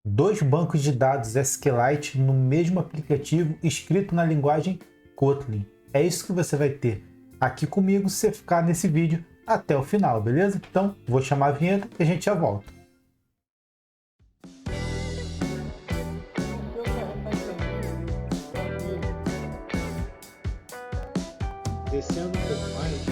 dois bancos de dados SQLite no mesmo aplicativo escrito na linguagem Kotlin. É isso que você vai ter aqui comigo se você ficar nesse vídeo até o final, beleza? Então, vou chamar a vinheta e a gente já volta. Descendo um pouco mais.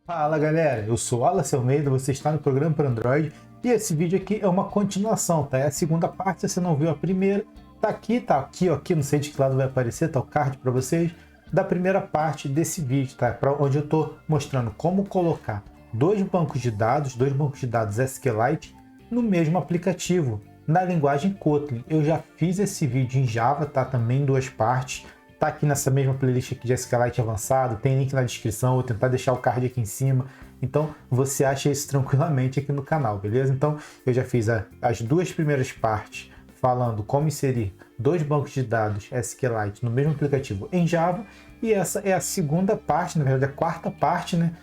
Fala galera, eu sou Wallace Almeida, você está no programa para Android e esse vídeo aqui é uma continuação, tá? É a segunda parte, se você não viu a primeira, tá aqui, ó, aqui, não sei de que lado vai aparecer, tá o card para vocês, da primeira parte desse vídeo, tá? Para onde eu tô mostrando como colocar dois bancos de dados SQLite no mesmo aplicativo, na linguagem Kotlin. Eu já fiz esse vídeo em Java, tá? Também em duas partes. Tá aqui nessa mesma playlist aqui de SQLite avançado, tem link na descrição, vou tentar deixar o card aqui em cima. Então você acha isso tranquilamente aqui no canal, beleza? Então eu já fiz as duas primeiras partes falando como inserir dois bancos de dados SQLite no mesmo aplicativo em Java, e essa é a segunda parte, na verdade a quarta parte, né?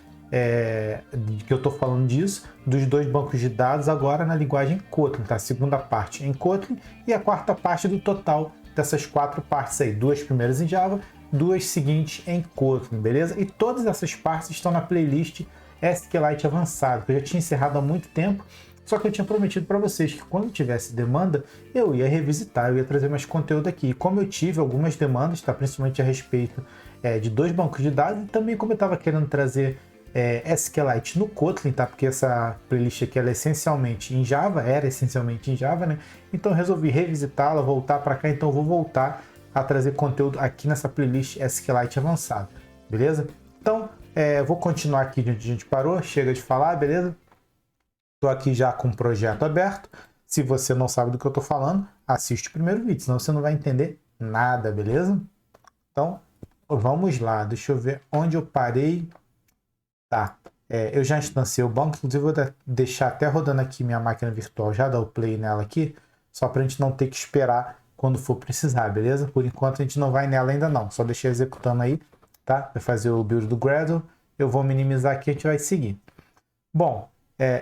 Que eu estou falando disso, dos dois bancos de dados agora na linguagem Kotlin, tá? A segunda parte em Kotlin e a quarta parte do total dessas quatro partes aí, duas primeiras em Java, duas seguintes em Kotlin, beleza? E todas essas partes estão na playlist SQLite avançado, que eu já tinha encerrado há muito tempo, só que eu tinha prometido para vocês que quando tivesse demanda, eu ia revisitar, eu ia trazer mais conteúdo aqui. E como eu tive algumas demandas, tá? Principalmente a respeito de dois bancos de dados, e também como eu estava querendo trazer SQLite no Kotlin, tá? Porque essa playlist aqui ela é essencialmente em Java, era essencialmente em Java, né? Então eu resolvi revisitá-la, voltar para cá, então eu vou voltar a trazer conteúdo aqui nessa playlist SQLite avançado, beleza? Então, vou continuar aqui de onde a gente parou, chega de falar, beleza? Estou aqui já com o projeto aberto. Se você não sabe do que eu estou falando, assiste o primeiro vídeo, senão você não vai entender nada, beleza? Então, vamos lá, deixa eu ver onde eu parei. Tá, eu já instanciei o banco, inclusive vou deixar até rodando aqui minha máquina virtual, já dar o play nela aqui, só para a gente não ter que esperar quando for precisar, beleza? Por enquanto a gente não vai nela ainda não, só deixei executando aí, tá? Vai fazer o build do Gradle, eu vou minimizar aqui e a gente vai seguir. Bom,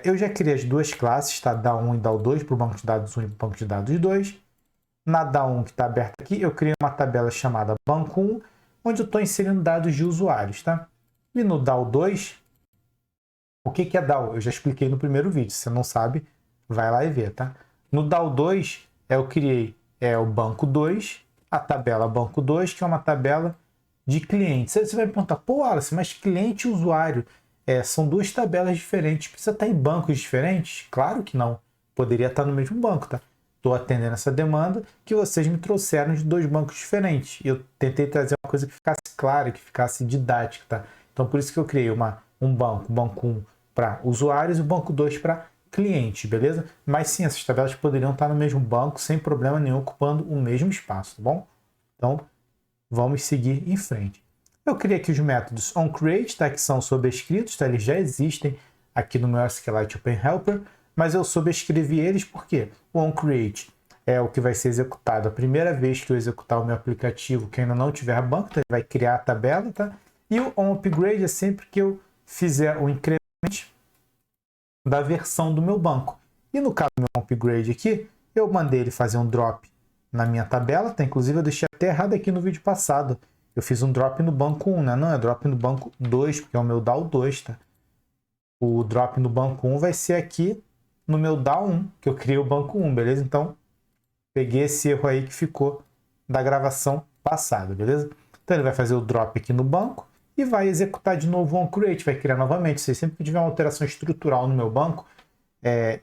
eu já criei as duas classes, tá? DAO1 e DAO2 para o banco de dados 1 e para o banco de dados 2. Na DAO1 que está aberta aqui, eu criei uma tabela chamada banco 1, onde eu estou inserindo dados de usuários, tá? E no DAO2, o que é DAO? Eu já expliquei no primeiro vídeo. Se você não sabe, vai lá e vê, tá? No DAO2, eu criei o banco 2, a tabela banco 2, que é uma tabela de clientes. Você vai me perguntar, pô, Wallace, mas cliente e usuário são duas tabelas diferentes. Precisa estar em bancos diferentes? Claro que não. Poderia estar no mesmo banco, tá? Estou atendendo essa demanda que vocês me trouxeram de dois bancos diferentes. E eu tentei trazer uma coisa que ficasse clara, que ficasse didática, tá? Então, por isso que eu criei um banco 1 para usuários e o banco 2 para clientes, beleza? Mas sim, essas tabelas poderiam estar no mesmo banco, sem problema nenhum, ocupando o mesmo espaço, tá bom? Então, vamos seguir em frente. Eu criei aqui os métodos onCreate, tá? Que são sobrescritos, tá? Eles já existem aqui no meu SQLite Open Helper, mas eu sobrescrevi eles porque o onCreate é o que vai ser executado a primeira vez que eu executar o meu aplicativo que ainda não tiver banco, tá? Ele vai criar a tabela, tá? E o onUpgrade é sempre que eu fizer o incremento da versão do meu banco. E no caso do meu onUpgrade aqui, eu mandei ele fazer um drop na minha tabela, tá? Inclusive eu deixei até errado aqui no vídeo passado. Eu fiz um drop no banco 1, né? Não, é drop no banco 2, porque é o meu DAO2, tá? O drop no banco 1 vai ser aqui no meu DAO1, que eu criei o banco 1, beleza? Então, peguei esse erro aí que ficou da gravação passada, beleza? Então ele vai fazer o drop aqui no banco e vai executar de novo o onCreate, vai criar novamente. Sempre que tiver uma alteração estrutural no meu banco,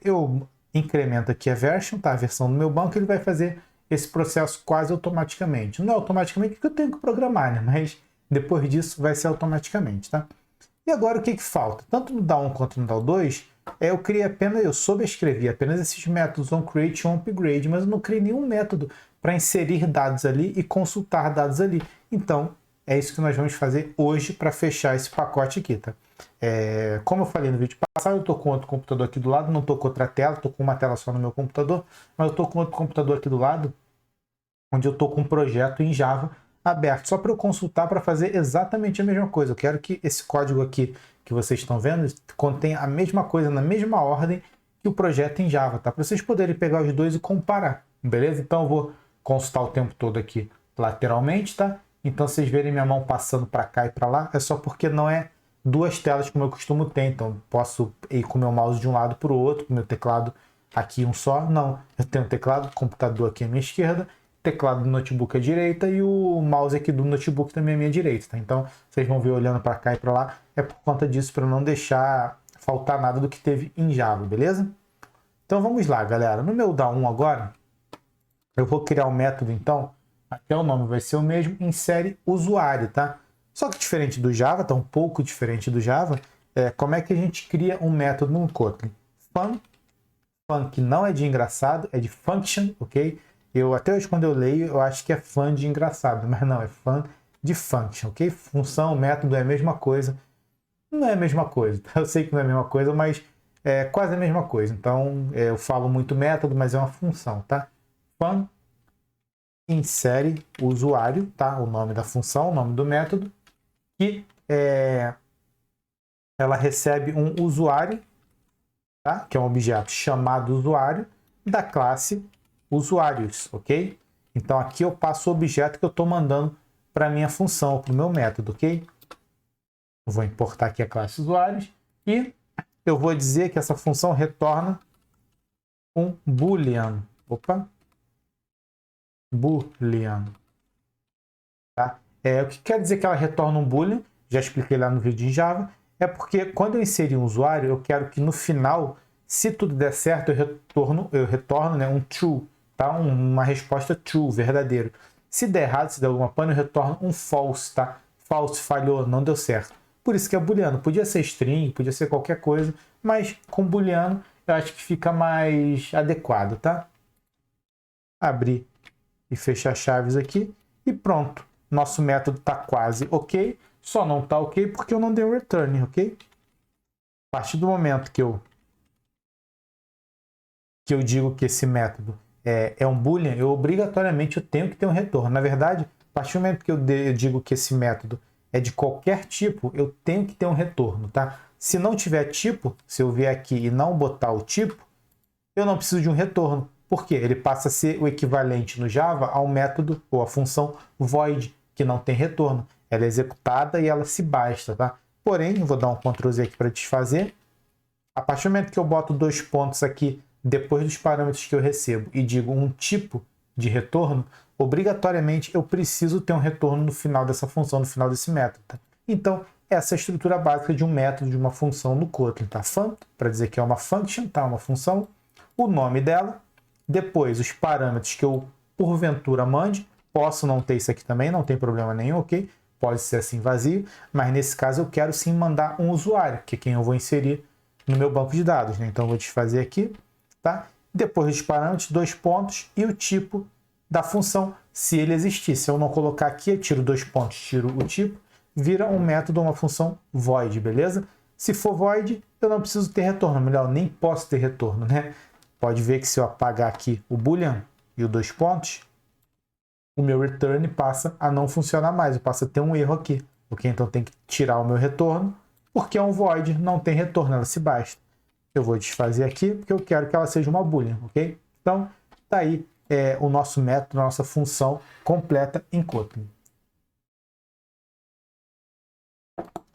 eu incremento aqui a version, tá? A versão do meu banco, ele vai fazer esse processo quase automaticamente. Não é automaticamente porque eu tenho que programar, né? Mas depois disso vai ser automaticamente, tá? E agora o que falta? Tanto no DAO1 quanto no DAO2, eu sobrescrevi apenas esses métodos onCreate e onUpgrade, mas eu não criei nenhum método para inserir dados ali e consultar dados ali. Então, é isso que nós vamos fazer hoje para fechar esse pacote aqui, tá? Como eu falei no vídeo passado, eu estou com outro computador aqui do lado, não estou com outra tela, estou com uma tela só no meu computador, mas eu estou com outro computador aqui do lado, onde eu estou com um projeto em Java aberto, só para eu consultar para fazer exatamente a mesma coisa. Eu quero que esse código aqui que vocês estão vendo contém a mesma coisa na mesma ordem que o projeto em Java, tá? Para vocês poderem pegar os dois e comparar, beleza? Então eu vou consultar o tempo todo aqui lateralmente, tá? Então vocês verem minha mão passando para cá e para lá, é só porque não é duas telas como eu costumo ter. Então posso ir com o meu mouse de um lado para o outro, com o meu teclado aqui um só. Não, eu tenho um teclado do computador aqui à minha esquerda, teclado do notebook à direita e o mouse aqui do notebook também à minha direita, tá? Então vocês vão ver olhando para cá e para lá, é por conta disso, para não deixar faltar nada do que teve em Java, beleza? Então vamos lá, galera. No meu DA1 agora, eu vou criar um método, então, até o nome vai ser o mesmo, insere usuário, tá? Só que diferente do Java, tá um pouco diferente do Java, como é que a gente cria um método no Kotlin? Fun que não é de engraçado, é de function, ok? Até hoje quando eu leio, eu acho que é fun de engraçado, mas não, é fun de function, ok? Função, método é a mesma coisa. Não é a mesma coisa, tá? Eu sei que não é a mesma coisa, mas é quase a mesma coisa. Então, eu falo muito método, mas é uma função, tá? Fun insere usuário, tá? O nome da função, o nome do método, e ela recebe um usuário, tá? Que é um objeto chamado usuário da classe usuários, ok? Então aqui eu passo o objeto que eu estou mandando para minha função, para o meu método, ok? Eu vou importar aqui a classe usuários e eu vou dizer que essa função retorna um boolean. Opa! Boolean. Tá? O que quer dizer que ela retorna um boolean? Já expliquei lá no vídeo em Java. É porque quando eu inserir um usuário, eu quero que no final, se tudo der certo, eu retorno, né, um true, tá? Uma resposta true, verdadeiro. Se der errado, se der alguma pane, eu retorno um false, tá? False, falhou, não deu certo. Por isso que é booleano. Podia ser string, podia ser qualquer coisa, mas com booleano eu acho que fica mais adequado, tá? Abrir e fechar chaves aqui e pronto. Nosso método está quase ok, só não está ok porque eu não dei um return, ok? A partir do momento que eu digo que esse método é um boolean, eu obrigatoriamente tenho que ter um retorno. Na verdade, a partir do momento que eu digo que esse método é de qualquer tipo, eu tenho que ter um retorno, tá? Se não tiver tipo, se eu vier aqui e não botar o tipo, eu não preciso de um retorno. Por quê? Ele passa a ser o equivalente no Java ao método ou à função void, que não tem retorno. Ela é executada e ela se basta, tá? Porém, eu vou dar um Ctrl Z aqui para desfazer. A partir do momento que eu boto dois pontos aqui depois dos parâmetros que eu recebo e digo um tipo de retorno, obrigatoriamente eu preciso ter um retorno no final dessa função, no final desse método, tá? Então, essa é a estrutura básica de um método, de uma função no Kotlin, tá? Fun, para dizer que é uma function, tá? Uma função. O nome dela. Depois, os parâmetros que eu, porventura, mande. Posso não ter isso aqui também, não tem problema nenhum, ok? Pode ser assim vazio, mas nesse caso eu quero sim mandar um usuário, que é quem eu vou inserir no meu banco de dados, né? Então eu vou desfazer aqui, tá? Depois dos parâmetros, dois pontos e o tipo da função, se ele existir. Se eu não colocar aqui, eu tiro dois pontos, tiro o tipo, vira um método, uma função void, beleza? Se for void, eu não preciso ter retorno, melhor, nem posso ter retorno, né? Pode ver que se eu apagar aqui o boolean e o dois pontos, o meu return passa a não funcionar mais, eu passo a ter um erro aqui, ok? Então tem que tirar o meu retorno, porque é um void, não tem retorno, ela se basta. Eu vou desfazer aqui, porque eu quero que ela seja uma boolean, ok? Então, tá aí o nosso método, a nossa função completa em Kotlin.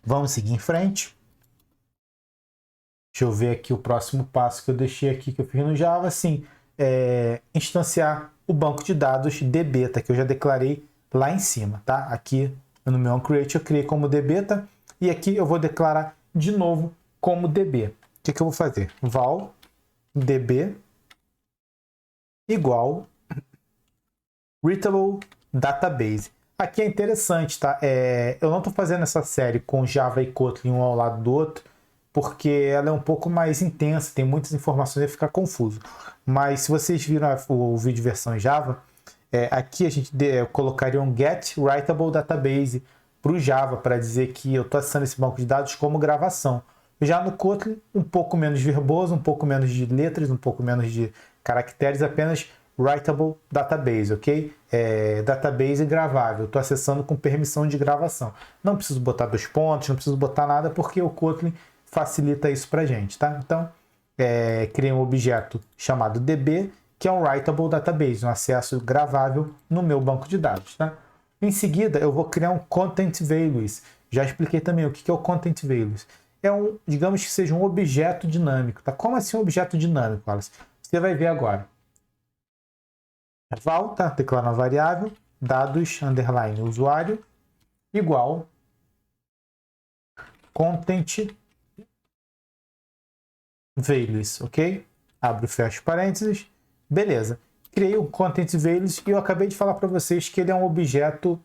Vamos seguir em frente. Deixa eu ver aqui o próximo passo que eu deixei aqui, que eu fiz no Java. Sim, instanciar o banco de dados dbeta, que eu já declarei lá em cima, tá? Aqui no meu onCreate eu criei como dbeta e aqui eu vou declarar de novo como db. O que eu vou fazer? Val db igual readable database. Aqui é interessante, tá? Eu não estou fazendo essa série com Java e Kotlin um ao lado do outro, porque ela é um pouco mais intensa, tem muitas informações e fica confuso. Mas se vocês viram o vídeo versão Java, aqui a gente colocaria um get writable database para o Java, para dizer que eu estou acessando esse banco de dados como gravação. Já no Kotlin, um pouco menos verboso, um pouco menos de letras, um pouco menos de caracteres, apenas Writable Database, ok? Database gravável. Estou acessando com permissão de gravação. Não preciso botar 2 pontos, não preciso botar nada, porque o Kotlin facilita isso para a gente, tá? Então, criei um objeto chamado DB, que é um Writable Database, um acesso gravável no meu banco de dados, tá? Em seguida, eu vou criar um Content Values. Já expliquei também o que é o Content Values. Digamos que seja um objeto dinâmico, tá? Como assim um objeto dinâmico, Wallace? Você vai ver agora. Val, tá? Declara uma variável, dados, underline, usuário, igual Content Values, ok? Abro e fecho parênteses. Beleza. Criei o Content Values e eu acabei de falar para vocês que ele é um objeto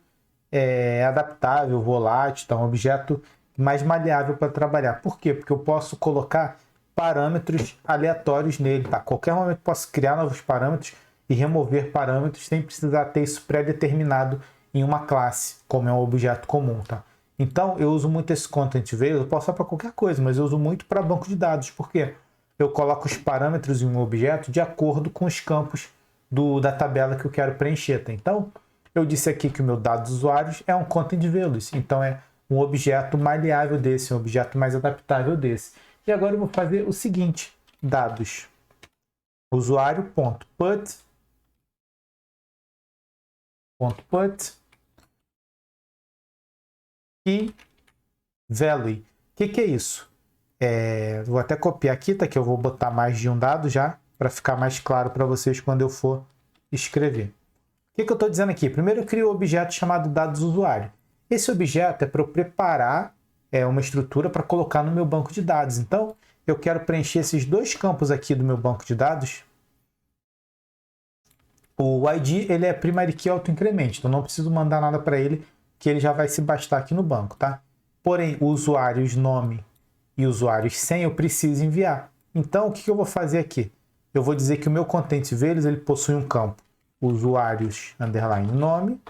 adaptável, volátil, tá? Um objeto mais maleável para trabalhar. Por quê? Porque eu posso colocar parâmetros aleatórios nele, tá? A qualquer momento eu posso criar novos parâmetros e remover parâmetros sem precisar ter isso pré-determinado em uma classe, como é um objeto comum, tá? Então, eu uso muito esse Content Values, eu posso usar para qualquer coisa, mas eu uso muito para banco de dados. Por quê? Eu coloco os parâmetros em um objeto de acordo com os campos da tabela que eu quero preencher, tá? Então, eu disse aqui que o meu dados usuários é um Content Values, então é um objeto maleável desse, um objeto mais adaptável desse. E agora eu vou fazer o seguinte, dados usuário.put e value. O que é isso? Vou até copiar aqui, tá? Que eu vou botar mais de um dado já, para ficar mais claro para vocês quando eu for escrever. O que eu estou dizendo aqui? Primeiro eu crio um objeto chamado dados usuário. Esse objeto é para eu preparar uma estrutura para colocar no meu banco de dados. Então, eu quero preencher esses 2 campos aqui do meu banco de dados. O ID ele é primary key auto-increment, então não preciso mandar nada para ele, que ele já vai se bastar aqui no banco, tá? Porém, usuários nome e usuários senha eu preciso enviar. Então, o que eu vou fazer aqui? Eu vou dizer que o meu Content Values ele possui um campo usuários underline nome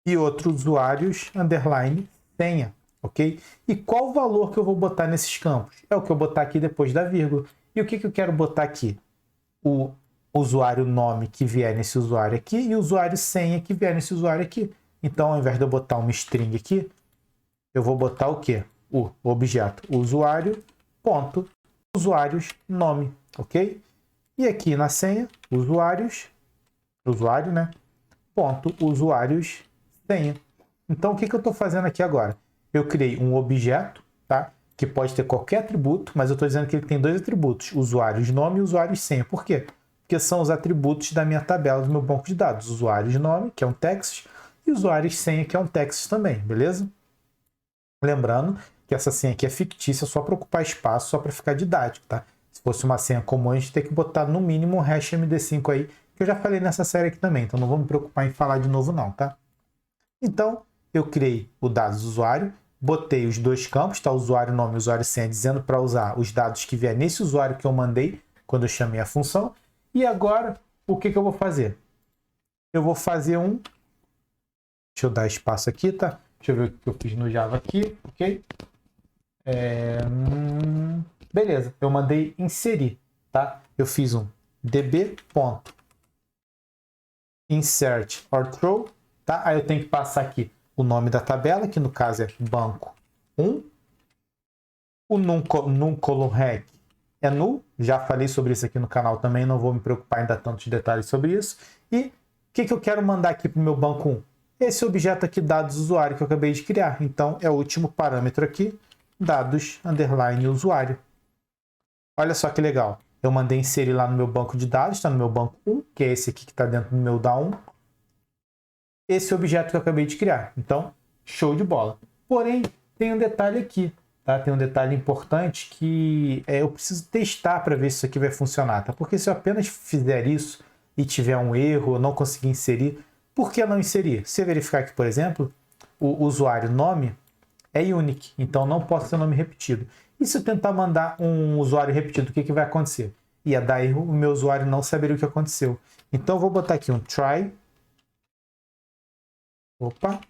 e outro usuários underline senha, ok? E qual o valor que eu vou botar nesses campos? É o que eu botar aqui depois da vírgula. E o que eu quero botar aqui? O usuário nome que vier nesse usuário aqui e o usuário senha que vier nesse usuário aqui. Então, ao invés de eu botar uma string aqui, eu vou botar o quê? O objeto usuário ponto usuários nome, ok? E aqui na senha, usuário, né? Ponto usuários senha. Então, o que eu estou fazendo aqui agora? Eu criei um objeto, tá? Que pode ter qualquer atributo, mas eu estou dizendo que ele tem 2 atributos, usuários nome e usuários senha. Por quê? Porque são os atributos da minha tabela do meu banco de dados. Usuários nome, que é um text, e usuários senha, que é um text também, beleza? Lembrando que essa senha aqui é fictícia só para ocupar espaço, só para ficar didático, tá? Se fosse uma senha comum, a gente tem que botar no mínimo um hash MD5 aí, que eu já falei nessa série aqui também, então não vou me preocupar em falar de novo não, tá? Então, eu criei o dados usuário, botei os 2 campos, tá? Usuário nome e usuário senha, dizendo para usar os dados que vier nesse usuário que eu mandei quando eu chamei a função. E agora, o que eu vou fazer? Eu vou fazer um... Deixa eu dar espaço aqui, tá? Deixa eu ver o que eu fiz no Java aqui, ok? Beleza, eu mandei inserir, tá? Eu fiz um db.insert or throw, tá? Aí eu tenho que passar aqui o nome da tabela, que no caso é banco 1. O num::rec é null, já falei sobre isso aqui no canal também, não vou me preocupar em dar tantos detalhes sobre isso. E o que eu quero mandar aqui para o meu banco 1? Esse objeto aqui, dados usuário, que eu acabei de criar. Então, é o último parâmetro aqui, dados underline usuário. Olha só que legal. Eu mandei inserir lá no meu banco de dados, está no meu banco 1, que é esse aqui que está dentro do meu DA1. Esse objeto que eu acabei de criar. Então, show de bola. Porém, tem um detalhe aqui, tá? Tem um detalhe importante que eu preciso testar para ver se isso aqui vai funcionar, tá? Porque se eu apenas fizer isso e tiver um erro, eu não conseguir inserir, por que não inserir? Se eu verificar aqui, por exemplo, o usuário nome é unique, então não posso ter nome repetido. E se eu tentar mandar um usuário repetido, o que vai acontecer? Ia dar erro, o meu usuário não saberia o que aconteceu. Então eu vou botar aqui um try. Opa.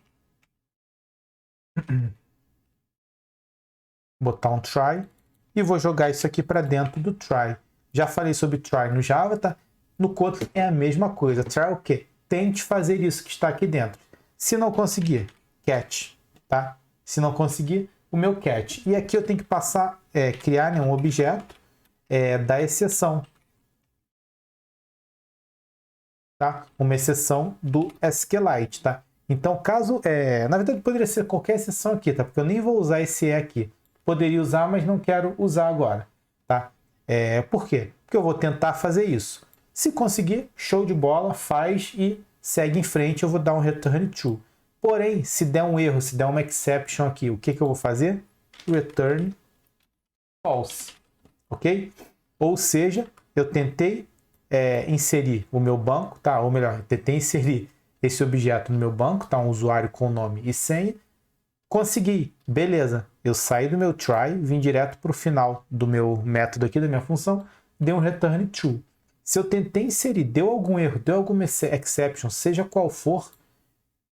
Botar um try e vou jogar isso aqui para dentro do try. Já falei sobre try no Java, tá? No Kotlin é a mesma coisa. Try o quê? Tente fazer isso que está aqui dentro. Se não conseguir, catch, tá? Se não conseguir, o meu catch. E aqui eu tenho que passar, criar um objeto da exceção. Tá? Uma exceção do SQLite, tá? Então, caso... na verdade, poderia ser qualquer exceção aqui, tá? Porque eu nem vou usar esse E aqui. Poderia usar, mas não quero usar agora, tá? Por quê? Porque eu vou tentar fazer isso. Se conseguir, show de bola, faz e segue em frente. Eu vou dar um return true. Porém, se der um erro, se der uma exception aqui, o que eu vou fazer? Return false, ok? Ou seja, eu tentei inserir o meu banco, tá? Ou melhor, eu tentei inserir esse objeto no meu banco, tá? Um usuário com nome e senha. Consegui, beleza. Eu saí do meu try, vim direto para o final do meu método aqui, da minha função, dei um return true. Se eu tentei inserir, deu algum erro, deu alguma exception, seja qual for,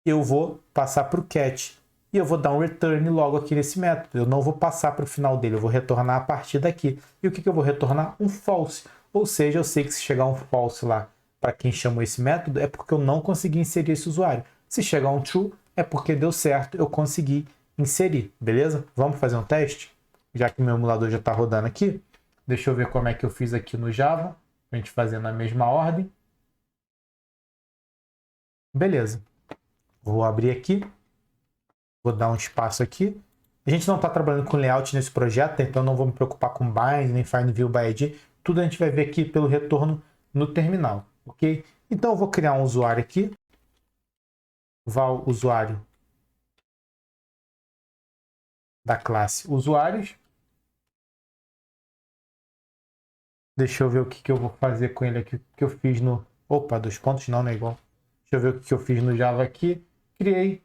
eu vou passar para o catch. E eu vou dar um return logo aqui nesse método. Eu não vou passar para o final dele, eu vou retornar a partir daqui. E o que eu vou retornar? Um false. Ou seja, eu sei que se chegar um false lá para quem chamou esse método, é porque eu não consegui inserir esse usuário. Se chegar um true, é porque deu certo, eu consegui inserir, beleza? Vamos fazer um teste? Já que meu emulador já está rodando aqui, deixa eu ver como é que eu fiz aqui no Java, a gente fazer na mesma ordem. Beleza. Vou abrir aqui, vou dar um espaço aqui. A gente não está trabalhando com layout nesse projeto, então não vou me preocupar com bind, nem find view by id. Tudo a gente vai ver aqui pelo retorno no terminal, ok? Então eu vou criar um usuário aqui, val usuário da classe usuários. Deixa eu ver o que eu vou fazer com ele aqui, o que eu fiz no... Opa, 2 pontos não é igual. Deixa eu ver o que eu fiz no Java aqui. Criei,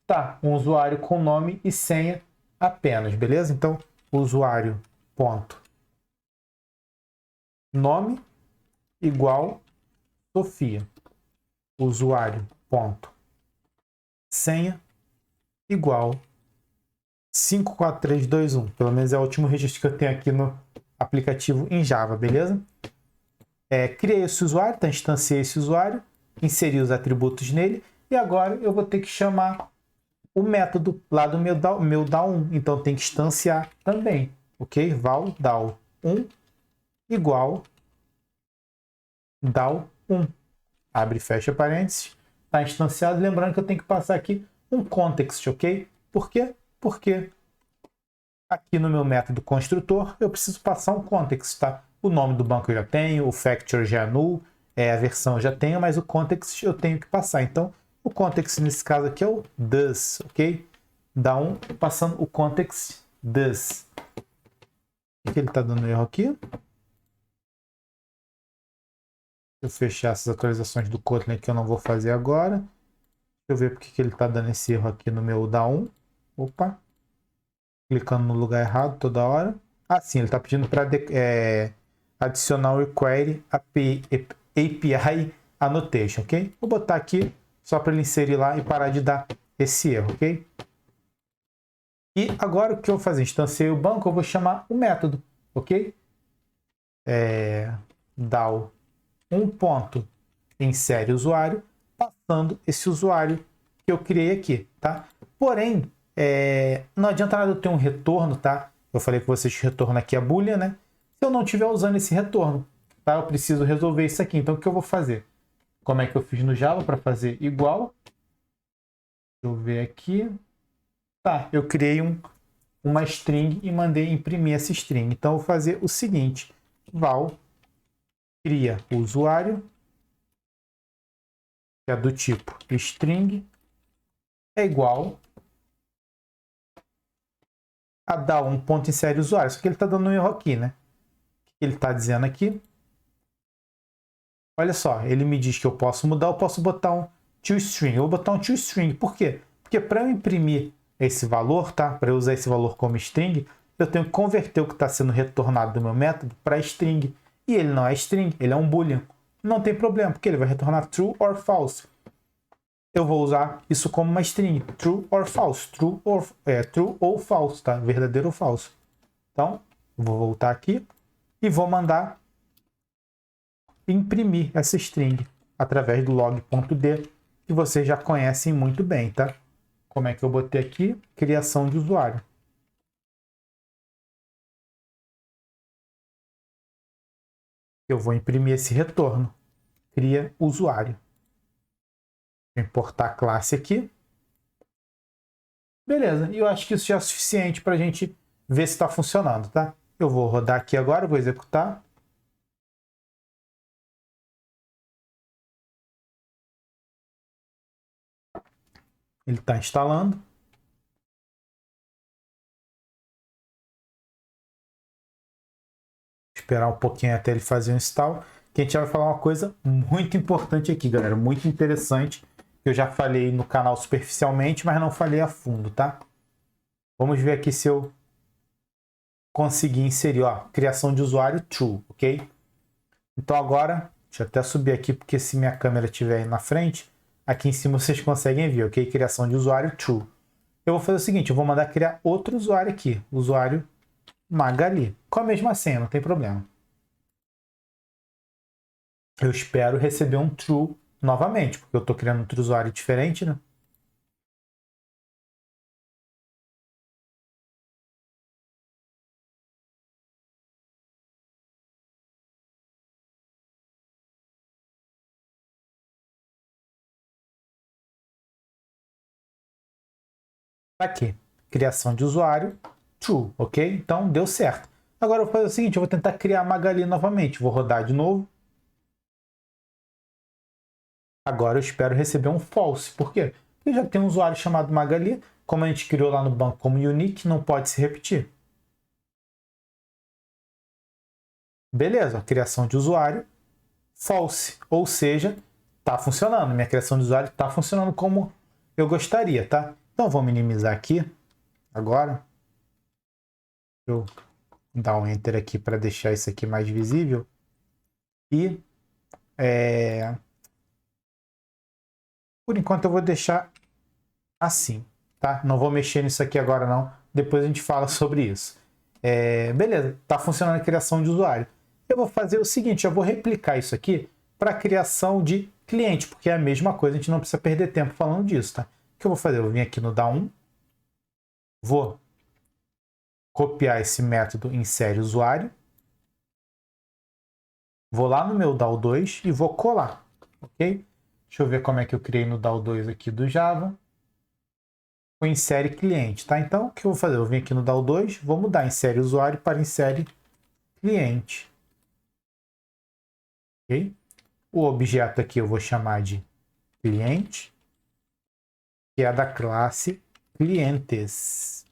tá, um usuário com nome e senha apenas, beleza? Então, usuário ponto nome igual Sofia. Usuário ponto senha igual 54321. Pelo menos é o último registro que eu tenho aqui no aplicativo em Java, beleza? Criei esse usuário, tá? Instanciei esse usuário, inseri os atributos nele e agora eu vou ter que chamar o método lá do meu DAO1. Então tem que instanciar também, ok? Val DAO1 igual DAO1. Abre e fecha parênteses. Está instanciado. Lembrando que eu tenho que passar aqui um context, ok? Por quê? Porque aqui no meu método construtor eu preciso passar um context, tá? O nome do banco eu já tenho, o factor já é null, a versão eu já tenho, mas o context eu tenho que passar. Então, o context nesse caso aqui é o does, ok? DAO1 passando o context does. O que ele está dando erro aqui? Deixa eu fechar essas atualizações do Kotlin que eu não vou fazer agora. Deixa eu ver porque que ele está dando esse erro aqui no meu DAO1. Opa! Clicando no lugar errado toda hora. Ah, sim, ele está pedindo para adicionar o require API annotation, ok? Vou botar aqui só para ele inserir lá e parar de dar esse erro, ok? E agora o que eu vou fazer? Instanciei o banco, eu vou chamar o método, ok? DAO um ponto insere usuário, passando esse usuário que eu criei aqui, tá? Porém, não adianta nada eu ter um retorno, tá? Eu falei que vocês retorno aqui a boolean, né? Se eu não estiver usando esse retorno, tá? Eu preciso resolver isso aqui. Então, o que eu vou fazer? Como é que eu fiz no Java para fazer igual? Deixa eu ver aqui. Tá, eu criei uma string e mandei imprimir essa string. Então, eu vou fazer o seguinte. Val cria o usuário, que é do tipo string, é igual a dar um ponto insere usuário. Só que ele está dando um erro aqui, né? O que ele está dizendo aqui? Olha só, ele me diz que eu posso mudar, eu posso botar um toString. Eu vou botar um toString. Por quê? Porque para eu imprimir esse valor, tá? Para eu usar esse valor como string, eu tenho que converter o que está sendo retornado do meu método para string. E ele não é string, ele é um boolean. Não tem problema, porque ele vai retornar true or false. Eu vou usar isso como uma string, true or false, true ou false, tá? Verdadeiro ou falso. Então, vou voltar aqui e vou mandar imprimir essa string através do log.d, que vocês já conhecem muito bem, tá? Como é que eu botei aqui? Criação de usuário. Eu vou imprimir esse retorno. Cria usuário. Vou importar a classe aqui. Beleza, e eu acho que isso já é suficiente para a gente ver se está funcionando, tá? Eu vou rodar aqui agora, vou executar. Ele está instalando. Esperar um pouquinho até ele fazer o install. Que a gente vai falar uma coisa muito importante aqui, galera. Muito interessante. Que eu já falei no canal superficialmente, mas não falei a fundo, tá? Vamos ver aqui se eu conseguir inserir, ó, criação de usuário true, ok? Então agora, deixa eu até subir aqui, porque se minha câmera estiver aí na frente, aqui em cima vocês conseguem ver, ok? Criação de usuário true. Eu vou fazer o seguinte, eu vou mandar criar outro usuário aqui, usuário Magali, com a mesma senha, não tem problema. Eu espero receber um true novamente, porque eu estou criando outro usuário diferente, né? Aqui, criação de usuário, true, ok? Então deu certo. Agora eu vou fazer o seguinte, eu vou tentar criar a Magali novamente. Vou rodar de novo. Agora eu espero receber um false. Por quê? Porque já tem um usuário chamado Magali. Como a gente criou lá no banco como unique, não pode se repetir. Beleza, criação de usuário, false. Ou seja, está funcionando. Minha criação de usuário está funcionando como eu gostaria, tá? Então vou minimizar aqui. Agora, eu dar um enter aqui para deixar isso aqui mais visível. E por enquanto eu vou deixar assim, tá? Não vou mexer nisso aqui agora não. Depois a gente fala sobre isso. Beleza, tá funcionando a criação de usuário. Eu vou fazer o seguinte, eu vou replicar isso aqui para a criação de cliente, porque é a mesma coisa, a gente não precisa perder tempo falando disso, tá? O que eu vou fazer? Eu vou vir aqui no DAO1, vou copiar esse método insere usuário, vou lá no meu DAO2 e vou colar, ok? Deixa eu ver como é que eu criei no DAO2 aqui do Java. O insere cliente, tá? Então, o que eu vou fazer? Eu vim aqui no DAO2, vou mudar insere usuário para insere cliente. Ok? O objeto aqui eu vou chamar de cliente, que é da classe clientes.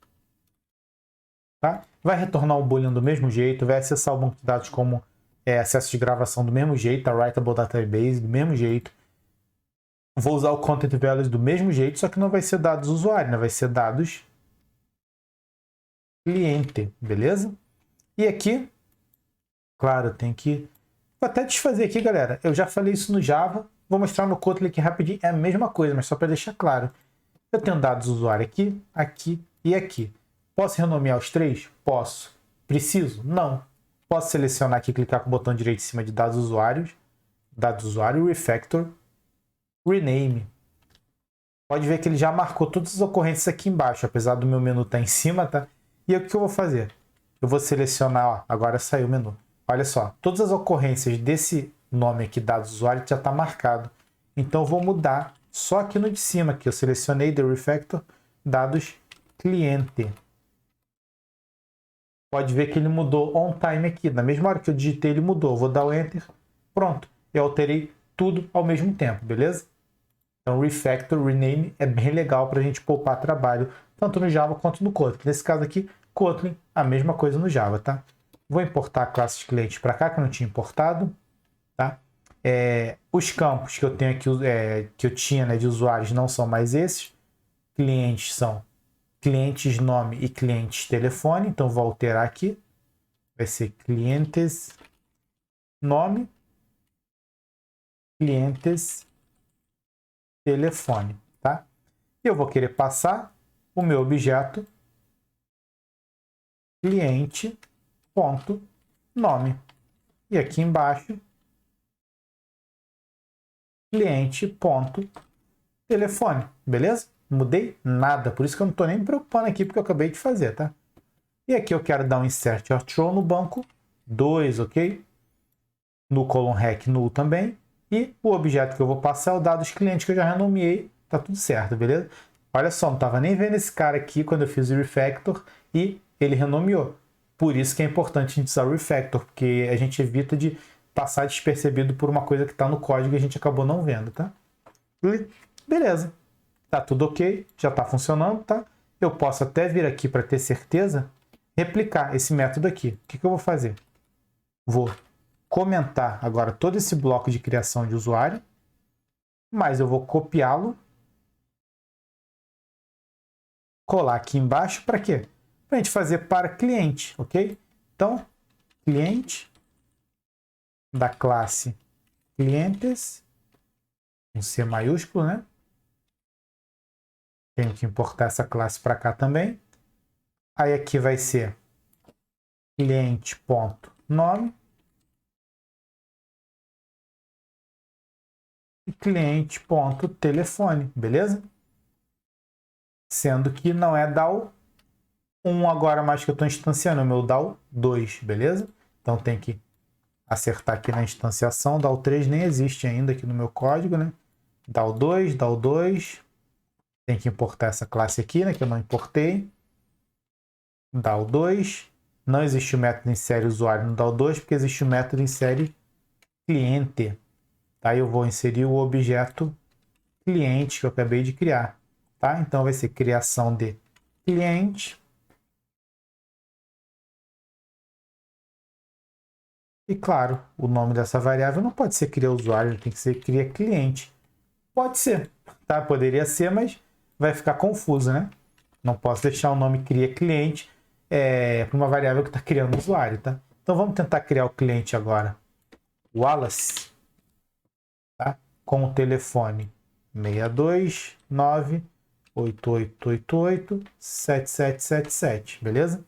Tá? Vai retornar o boolean do mesmo jeito, vai acessar o banco de dados como acesso de gravação do mesmo jeito, a writable database do mesmo jeito. Vou usar o content values do mesmo jeito, só que não vai ser dados usuário, né? Vai ser dados cliente, beleza? E aqui, claro, tem que... Vou até desfazer aqui, galera. Eu já falei isso no Java, vou mostrar no Kotlin aqui rapidinho. É a mesma coisa, mas só para deixar claro. Eu tenho dados usuário aqui, aqui e aqui. Posso renomear os três? Posso. Preciso? Não. Posso selecionar aqui, clicar com o botão direito em cima de dados usuários, dados usuário, refactor, rename. Pode ver que ele já marcou todas as ocorrências aqui embaixo, apesar do meu menu estar em cima, tá? E o que eu vou fazer? Eu vou selecionar, ó, agora saiu o menu. Olha só, todas as ocorrências desse nome aqui, dados usuário, já está marcado. Então eu vou mudar só aqui no de cima, que eu selecionei the refactor, dados cliente. Pode ver que ele mudou on time aqui. Na mesma hora que eu digitei, ele mudou. Vou dar o enter. Pronto. Eu alterei tudo ao mesmo tempo, beleza? Então, refactor, rename é bem legal para a gente poupar trabalho, tanto no Java quanto no Kotlin. Nesse caso aqui, Kotlin, a mesma coisa no Java, tá? Vou importar a classe de cliente para cá, que eu não tinha importado, tá? Os campos que eu tenho aqui, que eu tinha, né, de usuários não são mais esses. Clientes são clientes nome e clientes telefone, então vou alterar aqui. Vai ser clientes nome, clientes telefone, tá? E eu vou querer passar o meu objeto cliente.nome. E aqui embaixo cliente.telefone, beleza? Não mudei nada, por isso que eu não estou nem me preocupando aqui, porque eu acabei de fazer, tá? E aqui eu quero dar um insert or throw no banco 2, ok? No colon rec null também. E o objeto que eu vou passar é o dados cliente que eu já renomeei, tá tudo certo, beleza? Olha só, não estava nem vendo esse cara aqui quando eu fiz o refactor e ele renomeou. Por isso que é importante a gente usar o refactor, porque a gente evita de passar despercebido por uma coisa que está no código e a gente acabou não vendo, tá? E beleza. Tá tudo ok, já está funcionando, tá? Eu posso até vir aqui para ter certeza, replicar esse método aqui. O que eu vou fazer? Vou comentar agora todo esse bloco de criação de usuário, mas eu vou copiá-lo, colar aqui embaixo, para quê? Para a gente fazer para cliente, ok? Então, cliente da classe clientes, com C maiúsculo, né? Tenho que importar essa classe para cá também. Aí aqui vai ser cliente.nome e cliente.telefone, beleza? Sendo que não é DAO 1 agora mais que eu estou instanciando, é o meu DAO 2, beleza? Então tem que acertar aqui na instanciação. DAO 3 nem existe ainda aqui no meu código, né? DAO 2, DAO 2. Tem que importar essa classe aqui, né? Que eu não importei. DAO 2. Não existe o método insere usuário no DAO 2, porque existe o método insere cliente. Aí eu vou inserir o objeto cliente que eu acabei de criar. Tá? Então vai ser criação de cliente. E claro, o nome dessa variável não pode ser cria usuário, tem que ser cria cliente. Pode ser, tá? Poderia ser, mas vai ficar confuso, né? Não posso deixar o nome cria cliente para uma variável que está criando usuário, tá? Então vamos tentar criar o cliente agora. Wallace, tá? Com o telefone 62988887777, beleza?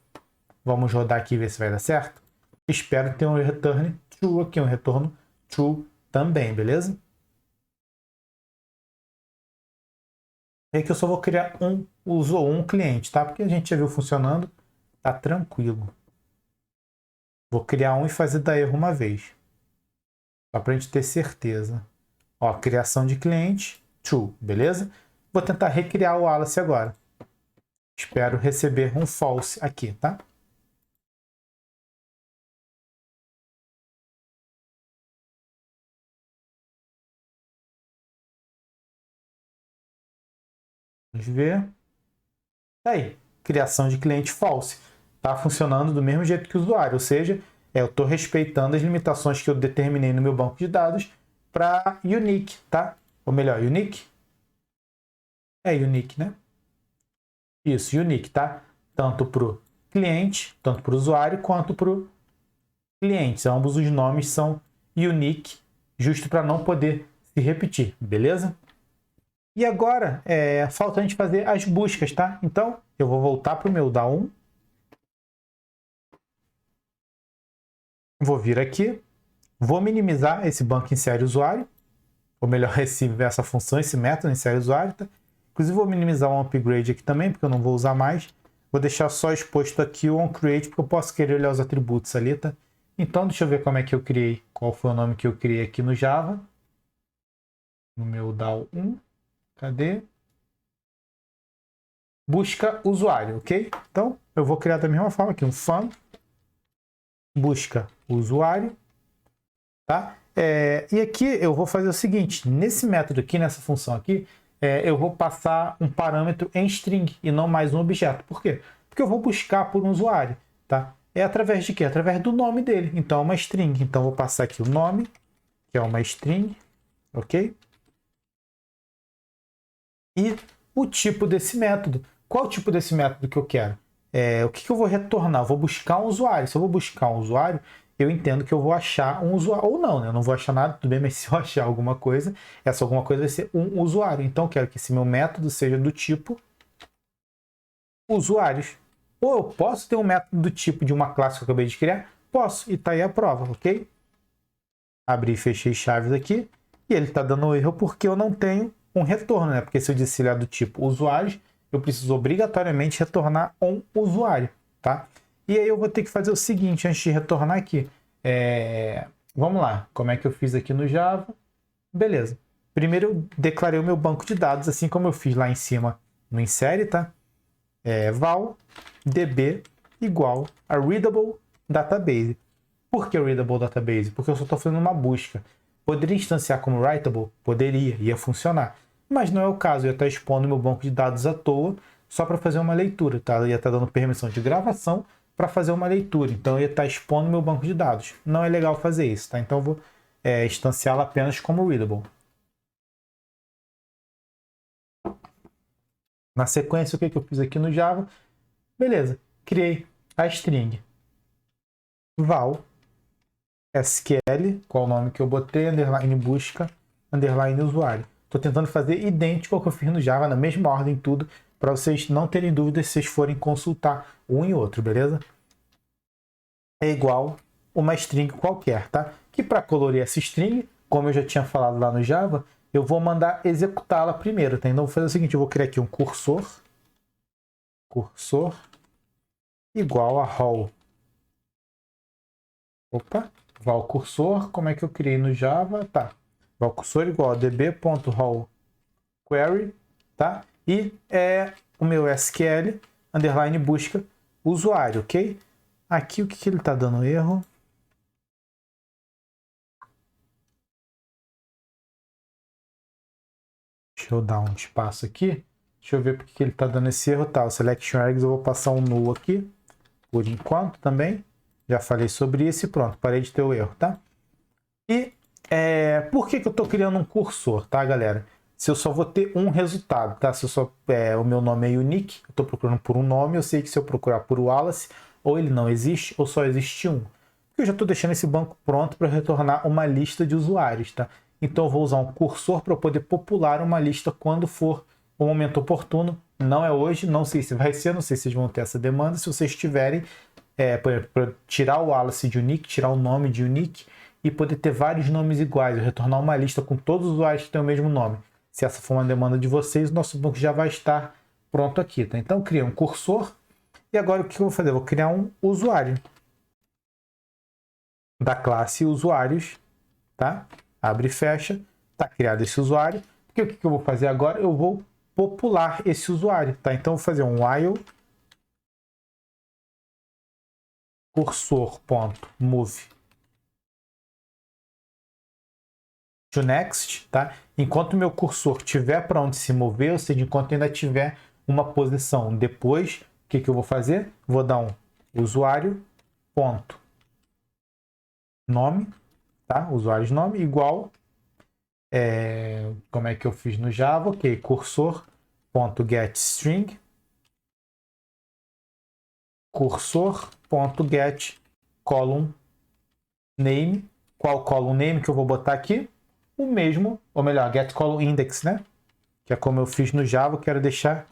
Vamos rodar aqui e ver se vai dar certo. Espero ter um return true aqui, um retorno true também, beleza? E aqui eu só vou criar um cliente, tá? Porque a gente já viu funcionando, tá tranquilo. Vou criar um e fazer dar erro uma vez. Só pra gente ter certeza. Ó, criação de cliente, true, beleza? Vou tentar recriar o Wallace agora. Espero receber um false aqui, tá? Vamos ver. Aí, criação de cliente false. Está funcionando do mesmo jeito que o usuário, ou seja, eu estou respeitando as limitações que eu determinei no meu banco de dados para unique, tá? Ou melhor, unique? É unique, né? Isso, unique, tá? Tanto para o cliente, tanto para o usuário, quanto para o cliente. Ambos os nomes são unique, justo para não poder se repetir, beleza? E agora, falta a gente fazer as buscas, tá? Então, eu vou voltar para o meu DAO1. Vou vir aqui. Vou minimizar esse banco insere usuário. Ou melhor, essa função, esse método insere usuário, tá? Inclusive, vou minimizar o onCreate aqui também, porque eu não vou usar mais. Vou deixar só exposto aqui o onCreate, porque eu posso querer olhar os atributos ali, tá? Então, deixa eu ver como é que eu criei. Qual foi o nome que eu criei aqui no Java. No meu DAO1. Cadê? Busca usuário, ok? Então, eu vou criar da mesma forma aqui, um fun busca usuário, tá? E aqui eu vou fazer o seguinte, nesse método aqui, nessa função aqui, eu vou passar um parâmetro em string e não mais um objeto. Por quê? Porque eu vou buscar por um usuário, tá? É através de quê? Através do nome dele. Então, é uma string. Então, eu vou passar aqui o nome, que é uma string, ok? E o tipo desse método. Qual o tipo desse método que eu quero? O que eu vou retornar? Eu vou buscar um usuário. Se eu vou buscar um usuário, eu entendo que eu vou achar um usuário. Ou não, né? Eu não vou achar nada, tudo bem, mas se eu achar alguma coisa, essa alguma coisa vai ser um usuário. Então, eu quero que esse meu método seja do tipo usuários. Ou eu posso ter um método do tipo de uma classe que eu acabei de criar? Posso. E tá aí a prova, ok? Abri e fechei chaves aqui. E ele está dando erro porque eu não tenho um retorno, né? Porque se eu disse ele é do tipo usuários, eu preciso obrigatoriamente retornar um usuário, tá? E aí eu vou ter que fazer o seguinte, antes de retornar aqui. Vamos lá, como é que eu fiz aqui no Java? Beleza. Primeiro eu declarei o meu banco de dados, assim como eu fiz lá em cima no insere, tá? Val db igual a readable database. Por que readable database? Porque eu só estou fazendo uma busca. Poderia instanciar como writable? Poderia, ia funcionar. Mas não é o caso, eu ia estar expondo meu banco de dados à toa só para fazer uma leitura, tá? Eu ia estar dando permissão de gravação para fazer uma leitura. Então eu ia estar expondo meu banco de dados. Não é legal fazer isso, tá? Então eu vou instanciá-la apenas como readable. Na sequência, o que eu fiz aqui no Java? Beleza, criei a string val SQL, qual o nome que eu botei, underline busca, underline usuário. Estou tentando fazer idêntico ao que eu fiz no Java, na mesma ordem tudo, para vocês não terem dúvidas se vocês forem consultar um e outro, beleza? É igual uma string qualquer, tá? Que para colorir essa string, como eu já tinha falado lá no Java, eu vou mandar executá-la primeiro, tá? Então eu vou fazer o seguinte, eu vou criar aqui um cursor igual a rol. Opa, val cursor, como é que eu criei no Java? Tá, val cursor igual a db.rol query, tá? E o meu SQL, underline busca usuário, ok? Aqui o que ele tá dando erro? Deixa eu dar um espaço aqui. Deixa eu ver porque que ele tá dando esse erro. Tá, o selection args eu vou passar um null aqui, por enquanto também. Já falei sobre isso e pronto, parei de ter o erro, tá? E por que eu estou criando um cursor, tá, galera? Se eu só vou ter um resultado, tá? Se eu só, o meu nome é unique, eu estou procurando por um nome, eu sei que se eu procurar por Wallace, ou ele não existe, ou só existe um. Eu já estou deixando esse banco pronto para retornar uma lista de usuários, tá? Então eu vou usar um cursor para poder popular uma lista quando for o momento oportuno. Não é hoje, não sei se vai ser, não sei se vocês vão ter essa demanda. Se vocês tiverem, para tirar o Wallace de unique, tirar o nome de unique, e poder ter vários nomes iguais, eu retornar uma lista com todos os usuários que têm o mesmo nome. Se essa for uma demanda de vocês, o nosso banco já vai estar pronto aqui, tá? Então, eu criei um cursor e agora o que eu vou fazer? Eu vou criar um usuário da classe usuários, tá? Abre e fecha, tá criado esse usuário. Porque o que eu vou fazer agora? Eu vou popular esse usuário, tá? Então, eu vou fazer um while cursor.move to next, tá? Enquanto o meu cursor estiver para onde se mover, ou seja, enquanto ainda tiver uma posição depois, o que eu vou fazer? Vou dar um usuário ponto nome, tá? Usuários nome igual, como é que eu fiz no Java? Ok, cursor ponto get string, cursor ponto get column name. Qual column name que eu vou botar aqui? O mesmo, ou melhor, get column index, né? Que é como eu fiz no Java, eu quero deixar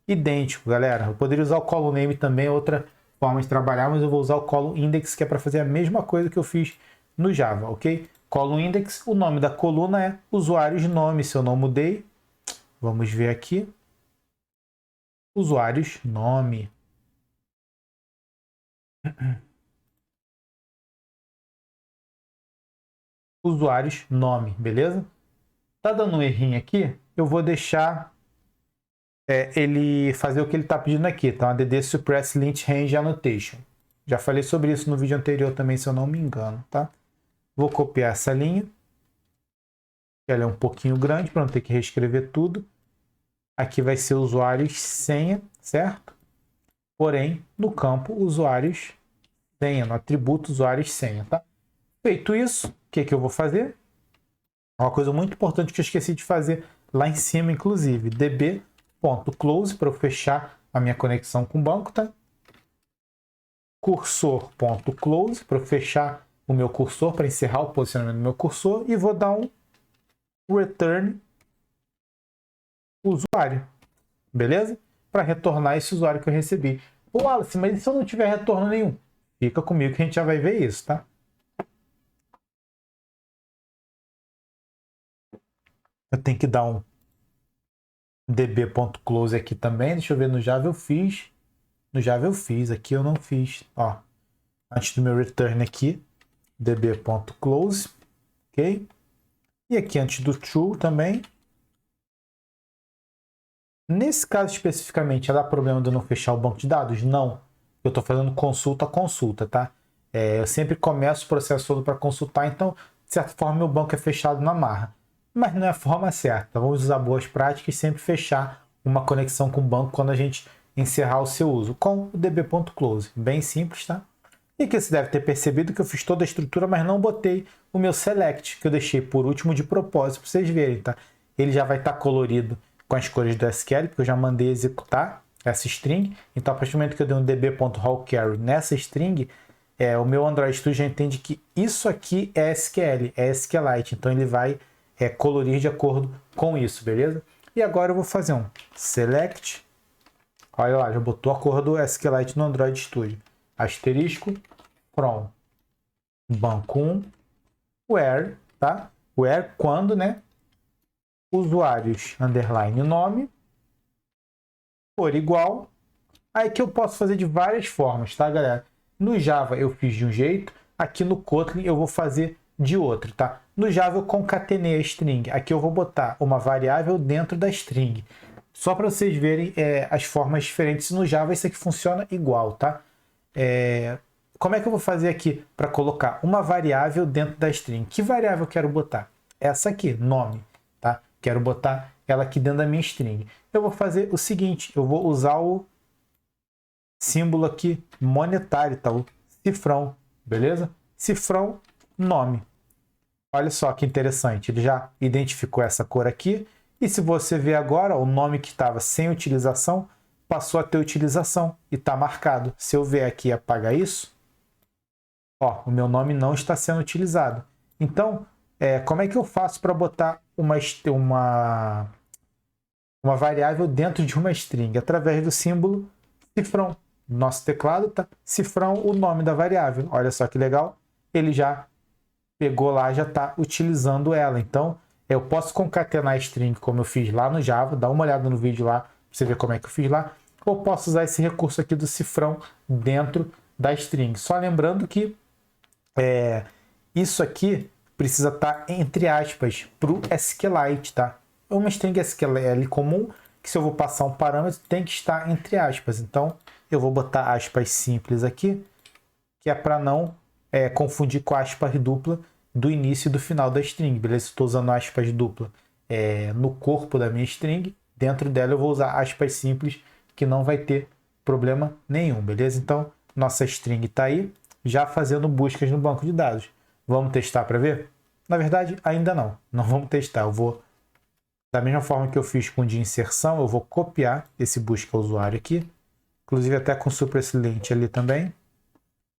idêntico, galera. Eu poderia usar o column name também, outra forma de trabalhar, mas eu vou usar o column index, que é para fazer a mesma coisa que eu fiz no Java, ok? Column index, o nome da coluna é usuários nome, se eu não mudei. Vamos ver aqui. Usuários nome. Usuários nome, beleza? Tá dando um errinho aqui? Eu vou deixar ele fazer o que ele está pedindo aqui, tá? ADD Suppress Lint Range Annotation. Já falei sobre isso no vídeo anterior também, se eu não me engano, tá? Vou copiar essa linha. Ela é um pouquinho grande para não ter que reescrever tudo. Aqui vai ser usuários senha, certo? Porém, no campo usuários senha, no atributo usuários senha, tá? Feito isso, o que eu vou fazer? Uma coisa muito importante que eu esqueci de fazer lá em cima, inclusive, db.close para eu fechar a minha conexão com o banco, tá? Cursor.close para eu fechar o meu cursor, para encerrar o posicionamento do meu cursor, e vou dar um return usuário, beleza? Para retornar esse usuário que eu recebi. Pô, Wallace, mas e se eu não tiver retorno nenhum? Fica comigo que a gente já vai ver isso, tá? Eu tenho que dar um db.close aqui também. Deixa eu ver, no Java eu fiz. No Java eu fiz, aqui eu não fiz. Ó, antes do meu return aqui, db.close, ok? E aqui antes do true também. Nesse caso especificamente, dá problema de eu não fechar o banco de dados? Não. Eu estou fazendo consulta a consulta, tá? Eu sempre começo o processo todo para consultar, então, de certa forma, meu banco é fechado na marra. Mas não é a forma certa. Vamos usar boas práticas e sempre fechar uma conexão com o banco quando a gente encerrar o seu uso, com o db.close. Bem simples, tá? E aqui você deve ter percebido que eu fiz toda a estrutura, mas não botei o meu select, que eu deixei por último de propósito, para vocês verem, tá? Ele já vai estar colorido com as cores do SQL, porque eu já mandei executar essa string. Então, a partir do momento que eu dei um db.hawkcarry nessa string, o meu Android Studio já entende que isso aqui é SQL, é SQLite. Então, ele vai colorir de acordo com isso, beleza? E agora eu vou fazer um select. Olha lá, já botou a cor do SQLite no Android Studio. Asterisco from banco 1 where, tá? Where quando, né? Usuários underline nome for igual. Aí que eu posso fazer de várias formas, tá, galera? No Java eu fiz de um jeito, aqui no Kotlin eu vou fazer de outro, tá? No Java eu concatenei a string, aqui eu vou botar uma variável dentro da string. Só para vocês verem as formas diferentes. No Java isso aqui funciona igual, tá? Como é que eu vou fazer aqui para colocar uma variável dentro da string? Que variável eu quero botar? Essa aqui, nome, tá? Quero botar ela aqui dentro da minha string. Eu vou fazer o seguinte, eu vou usar o símbolo aqui monetário, tá? O cifrão, beleza? Cifrão, nome. Olha só que interessante, ele já identificou essa cor aqui. E se você ver agora, o nome que estava sem utilização passou a ter utilização e está marcado. Se eu ver aqui e apagar isso, ó, o meu nome não está sendo utilizado. Então, como é que eu faço para botar uma variável dentro de uma string? Através do símbolo cifrão. Nosso teclado tá cifrão o nome da variável. Olha só que legal. Ele já pegou lá, já está utilizando ela. Então, eu posso concatenar a string como eu fiz lá no Java. Dá uma olhada no vídeo lá para você ver como é que eu fiz lá. Ou posso usar esse recurso aqui do cifrão dentro da string. Só lembrando que isso aqui precisa estar entre aspas para o SQLite, tá? É uma string SQL comum que se eu vou passar um parâmetro tem que estar entre aspas. Então eu vou botar aspas simples aqui, que é para não confundir com aspas dupla do início e do final da string, beleza? Estou usando aspas dupla no corpo da minha string, dentro dela eu vou usar aspas simples, que não vai ter problema nenhum, beleza? Então nossa string está aí, já fazendo buscas no banco de dados. Vamos testar para ver? Na verdade, ainda não. Não vamos testar. Eu vou, da mesma forma que eu fiz com o de inserção, eu vou copiar esse busca usuário aqui, inclusive até com SuperSilent ali também,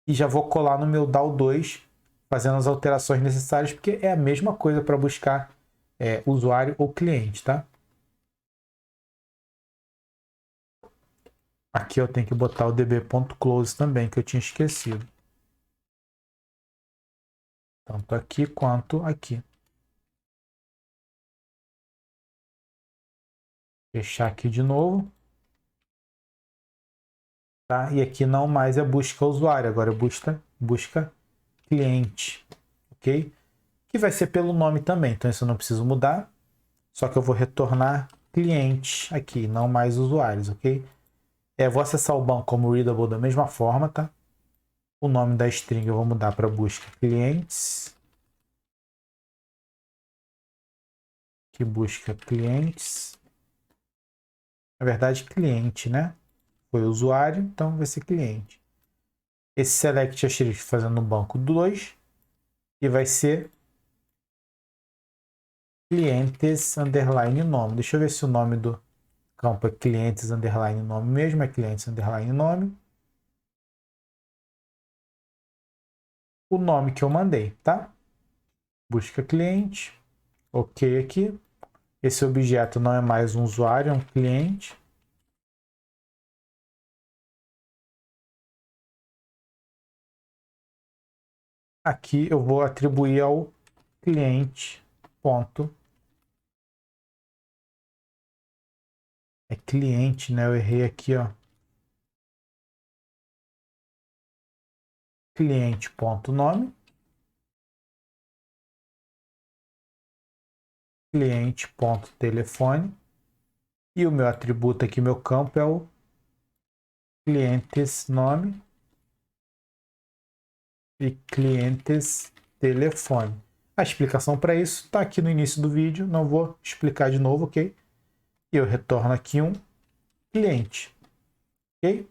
e já vou colar no meu DAO2, fazendo as alterações necessárias, porque é a mesma coisa para buscar usuário ou cliente, tá? Aqui eu tenho que botar o db.close também, que eu tinha esquecido. Tanto aqui quanto aqui. Fechar aqui de novo. Tá? E aqui não mais é busca usuário, agora é busca cliente. Ok? Que vai ser pelo nome também, então isso eu não preciso mudar. Só que eu vou retornar cliente aqui, não mais usuários, ok? Vou acessar o banco como readable da mesma forma, tá? O nome da string eu vou mudar para busca clientes. Que busca clientes. Na verdade, cliente, né? Foi usuário, então vai ser cliente. Esse select asterisk fazendo no banco 2 e vai ser clientes underline nome. Deixa eu ver se o nome do campo é clientes underline nome mesmo, é clientes underline nome. O nome que eu mandei, tá? Busca cliente, ok aqui. Esse objeto não é mais um usuário, é um cliente. Aqui eu vou atribuir ao cliente ponto É cliente, né? Eu errei aqui, ó. Cliente.nome. Cliente.telefone. E o meu atributo aqui, meu campo, é o clientes nome e clientes telefone. A explicação para isso está aqui no início do vídeo, não vou explicar de novo, ok? E eu retorno aqui um cliente, ok?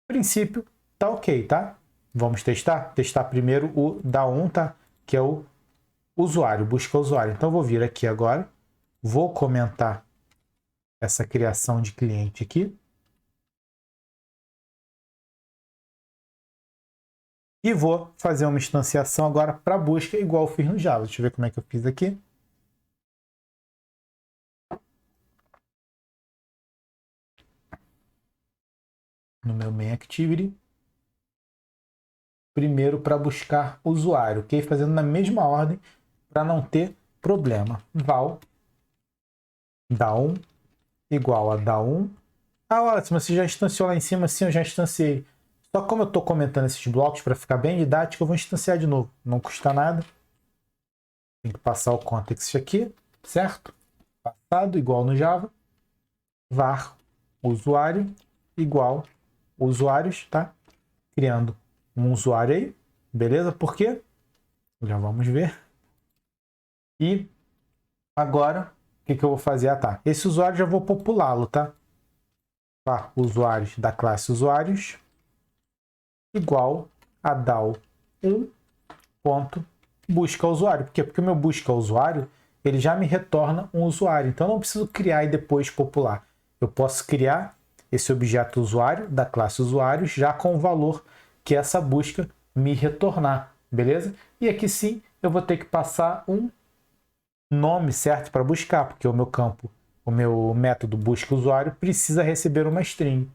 Princípio, tá ok, tá? Vamos testar? Testar primeiro o da1, tá? Que é o usuário, busca usuário. Então eu vou vir aqui agora, vou comentar essa criação de cliente aqui. E vou fazer uma instanciação agora para busca, igual eu fiz no Java. Deixa eu ver como é que eu fiz aqui. No meu main activity. Primeiro para buscar usuário, ok? Fazendo na mesma ordem para não ter problema. Val da1 igual a da1. Ah, olha, se você já instanciou lá em cima, sim, eu já instanciei. Só como eu estou comentando esses blocos para ficar bem didático, eu vou instanciar de novo. Não custa nada. Tem que passar o context aqui, certo? Passado igual no Java. Var usuário igual usuários, tá? Criando um usuário aí, beleza? Por quê? Já vamos ver. E agora, o que eu vou fazer? Ah, tá. Esse usuário já vou populá-lo, tá? Var usuários da classe usuários igual a DAO1 ponto busca usuário. Por quê? Porque o meu busca usuário, ele já me retorna um usuário. Então eu não preciso criar e depois popular. Eu posso criar esse objeto usuário da classe usuários já com o valor que essa busca me retornar, beleza? E aqui sim eu vou ter que passar um nome certo para buscar, porque o meu campo, o meu método busca usuário precisa receber uma string.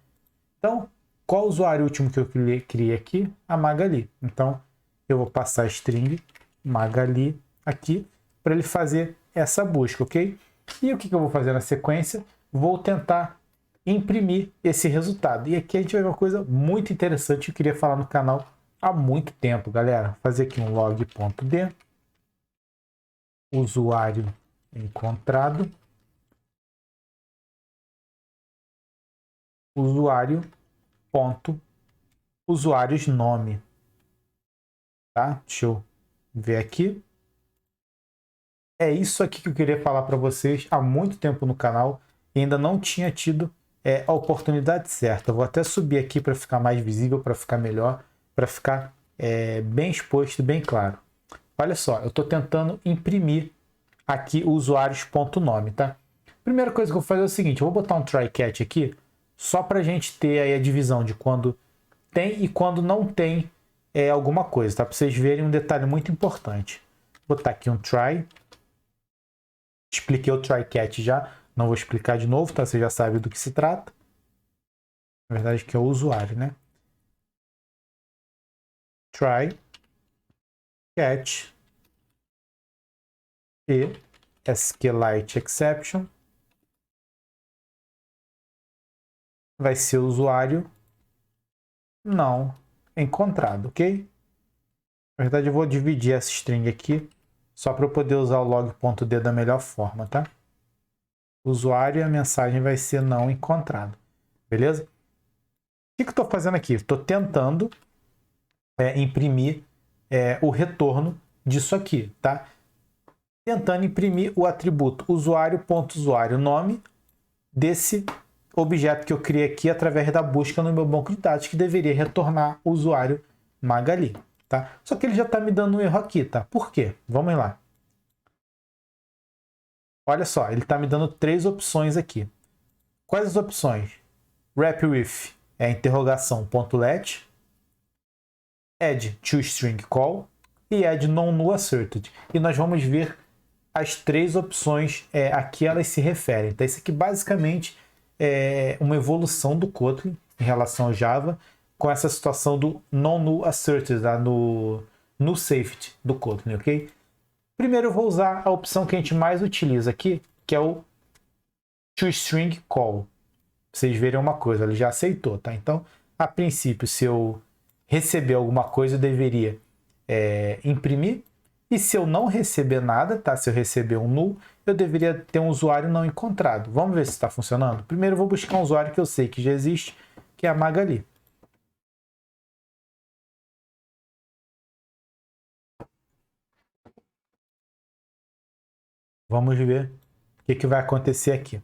Então, qual usuário último que eu criei aqui? A Magali. Então, eu vou passar a string Magali aqui para ele fazer essa busca, ok? E o que eu vou fazer na sequência? Vou tentar imprimir esse resultado. E aqui a gente vai ver uma coisa muito interessante que eu queria falar no canal há muito tempo, galera. Vou fazer aqui um log.d, usuário encontrado, usuário ponto usuários nome, tá? Deixa eu ver aqui. É isso aqui que eu queria falar para vocês há muito tempo no canal e ainda não tinha tido a oportunidade certa. Eu vou até subir aqui para ficar mais visível, para ficar melhor, para ficar bem exposto, bem claro. Olha só, eu estou tentando imprimir aqui o usuários.nome, tá? Primeira coisa que eu vou fazer é o seguinte, eu vou botar um try catch aqui, só para a gente ter aí a divisão de quando tem e quando não tem alguma coisa, tá? Para vocês verem um detalhe muito importante. Vou botar aqui um try. Expliquei o try catch já, não vou explicar de novo, tá? Você já sabe do que se trata. Na verdade, que é o usuário, né? Try catch e SQLite exception vai ser o usuário não encontrado, ok? Na verdade, eu vou dividir essa string aqui só para eu poder usar o log.d da melhor forma, tá? Usuário e a mensagem vai ser não encontrado, beleza? O que eu estou fazendo aqui? Estou tentando imprimir o retorno disso aqui, tá? Tentando imprimir o atributo usuário.usuário nome desse objeto que eu criei aqui através da busca no meu banco de dados, que deveria retornar o usuário Magali, tá? Só que ele já está me dando um erro aqui, tá? Por quê? Vamos lá. Olha só, ele está me dando 3 opções aqui. Quais as opções? Wrap with é interrogação .let, add toString call e add non-null-asserted. E nós vamos ver as 3 opções a que elas se referem. Então, isso aqui basicamente é uma evolução do Kotlin em relação ao Java com essa situação do non-null-asserted tá? no safety do Kotlin, ok? Primeiro eu vou usar a opção que a gente mais utiliza aqui, que é o toString call. Vocês verem uma coisa, ele já aceitou, tá? Então, a princípio, se eu receber alguma coisa, eu deveria imprimir. E se eu não receber nada, tá? Se eu receber um null, eu deveria ter um usuário não encontrado. Vamos ver se está funcionando? Primeiro eu vou buscar um usuário que eu sei que já existe, que é a Magali. Vamos ver o que vai acontecer aqui.